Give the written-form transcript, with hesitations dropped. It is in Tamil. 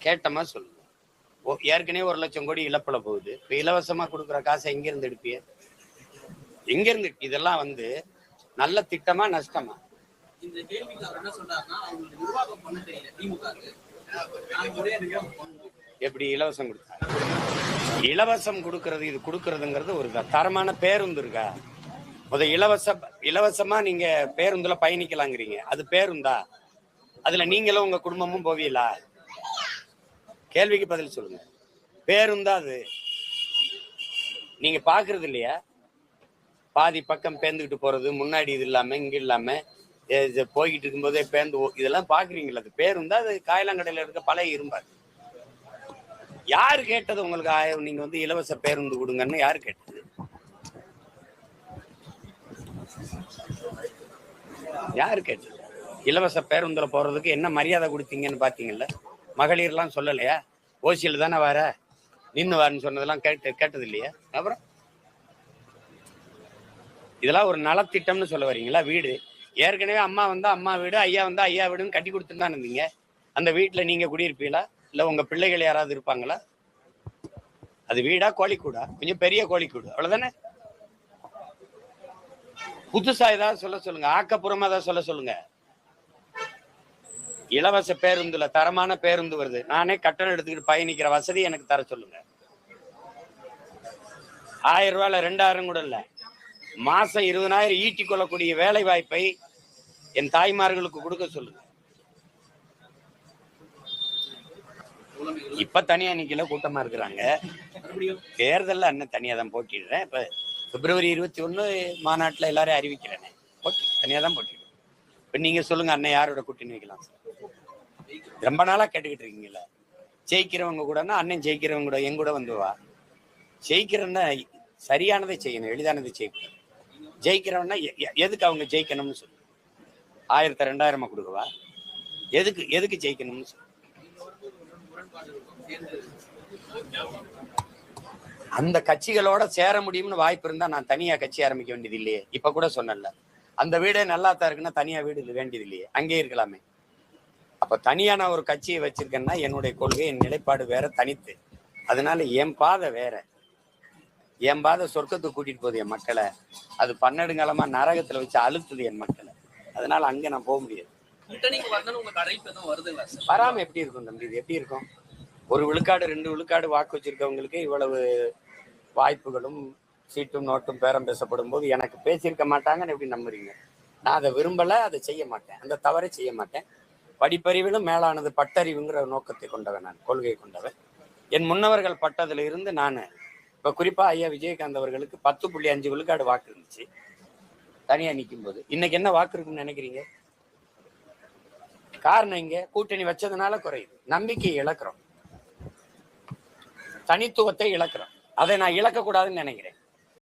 கேட்டமா சொல்லுங்க. ஏற்கனவே 1,00,000 கோடி இழப்புல போகுது. இப்ப இலவசமா கொடுக்குற காசை எங்க இருந்து எடுப்பிய? எங்க இருந்து? இதெல்லாம் நல்ல திட்டமா நஷ்டமா? இந்த கேள்விக்கு அவர் என்ன சொல்றாருன்னா, அவங்களுக்கு நிர்வாகம் பண்ண தெரியல திமுகவுக்கு. எப்படி இலவசம் கொடுத்தாங்க? இலவசம் கொடுக்கறது, இது கொடுக்கறதுங்கிறது ஒரு தரமான பேருந்து இருக்கா? இலவசமா நீங்க பேருந்துல பயணிக்கலாங்கிறீங்க, அது பேருந்தா? அதுல நீங்களும் உங்க குடும்பமும் போவீங்களா? கேள்விக்கு பதில் சொல்லுங்க. பேருந்தா அது? நீங்க பாக்குறது இல்லையா? பாதி பக்கம் பேந்துக்கிட்டு போறது, முன்னாடி இது இல்லாம இங்க இல்லாம போய்கிட்டு இருக்கும்போதே பேருந்து, இதெல்லாம் பாக்குறீங்களா? அது பேருந்தா? அது காயலாங்கடையில இருக்க பழைய இரும்பாது. யாரு கேட்டது உங்களுக்கு நீங்க இலவச பேருந்து கொடுங்கன்னு? யாரு கேட்டது? யாரு கேட்டது? இலவச பேருந்துல போறதுக்கு என்ன மரியாதை கொடுத்தீங்கன்னு பாத்தீங்கல்ல? மகளிர்லாம் சொல்லலையா? ஓசியில் தானே வர, நின்று வாருன்னு சொன்னதெல்லாம் கேட்டது இல்லையா? அப்புறம் இதெல்லாம் ஒரு நலத்திட்டம்னு சொல்ல வரீங்களா? வீடு ஏற்கனவே அம்மா வந்தா அம்மா வீடு, ஐயா வந்தா ஐயா வீடுன்னு கட்டி கொடுத்துட்டு தான் இருந்தீங்க. அந்த வீட்டுல நீங்க குடியிருப்பீங்களா? இல்ல உங்க பிள்ளைகள் யாராவது இருப்பாங்களா? அது வீடா கோழிக்கூடா? கொஞ்சம் பெரிய கோழிக்கூடு, அவ்வளவுதானே. புதுசா ஏதாவது சொல்ல சொல்லுங்க, ஆக்கப்பூர்வமா ஏதாவது சொல்ல சொல்லுங்க. இலவச பேருந்துல தரமான பேருந்து வருது, நானே கட்டணம் எடுத்துக்கிட்டு பயணிக்கிற வசதி எனக்கு தர சொல்லுங்க. 1000 ரூபாயில 2000 கூட இல்ல, மாசம் 20,000 ஈட்டி கொள்ளக்கூடிய வேலை வாய்ப்பை என் தாய்மார்களுக்கு கொடுக்க சொல்லுங்க. இப்ப தனியா நிக்கல, கூட்டமா இருக்கிறாங்க. தேர்தல்ல அண்ணன் தனியா தான் போட்டிடுறேன். இப்ப பிப்ரவரி 21 மாநாட்டுல எல்லாரையும் அறிவிக்கிறேன், தனியா தான் போட்டிடுறேன். இப்ப நீங்க சொல்லுங்க, அண்ணன் யாரோட கூட்டணி வைக்கலாம்? ரொம்ப நாளா கேட்டுக்கிட்டு இருக்கீங்கல்ல. ஜெயிக்கிறவங்க கூடனா அண்ணன் ஜெயிக்கிறவங்க கூட என் கூட வா. ஜெயிக்கிறன்னா சரியானதை செய்யணும், எளிதானதை செய்யணும். ஜெயிக்கிறவன்னா எதுக்கு அவங்க ஜெயிக்கணும்னு சொல்லு. 1000 2000 கொடுக்கவா? எதுக்கு ஜெயிக்கணும்னு சொல்லு. அந்த கட்சிகளோட சேர முடியும்னு வாய்ப்பு இருந்தா நான் தனியா கட்சி ஆரம்பிக்க வேண்டியது இல்லையே. இப்ப கூட சொன்னல, அந்த வீடே நல்லா தான் இருக்குன்னா தனியா வீடு வேண்டியது இல்லையே, அங்கே இருக்கலாமே. அப்ப தனியா நான் ஒரு கட்சியை வச்சிருக்கேன்னா என்னுடைய கொள்கை, என் நிலைப்பாடு வேற, தனித்து. அதனால என் பாதை வேற. என் பாதை சொர்க்கத்துக்கு கூட்டிட்டு போகுது என் மக்களை. அது 12 காலமா நரகத்துல வச்சு அழுத்துது என் மக்களை. அதனால அங்க நான் போக முடியாது. வராம எப்படி இருக்கும் தம்பி? இது எப்படி இருக்கும்? 1 விழுக்காடு 2 விழுக்காடு வாக்கு வச்சிருக்கவங்களுக்கு இவ்வளவு வாய்ப்புகளும் சீட்டும் நோட்டும் பேரம் பேசப்படும் போது எனக்கு பேசியிருக்க மாட்டாங்கன்னு எப்படி நம்புறீங்க? நான் அதை விரும்பல, அதை செய்ய மாட்டேன், அந்த தவறை செய்ய மாட்டேன். படிப்பறிவிலும் மேலானது பட்டறிவுங்கிற நோக்கத்தை கொண்டவன், நான் கொள்கை கொண்டவன். என் முன்னவர்கள் பட்டதுல இருந்து நான் இப்ப குறிப்பா ஐயா விஜயகாந்த் அவர்களுக்கு 10.5 விழுக்காடு வாக்கு இருந்துச்சு தனியா நிற்கும் போது. இன்னைக்கு என்ன வாக்கு இருக்குன்னு நினைக்கிறீங்க? காரணம் இங்க கூட்டணி வச்சதுனால குறையுது. நம்பிக்கையை இழக்கிறோம், தனித்துவத்தை இழக்கிறோம். அதை நான் இழக்க கூடாதுன்னு நினைக்கிறேன்.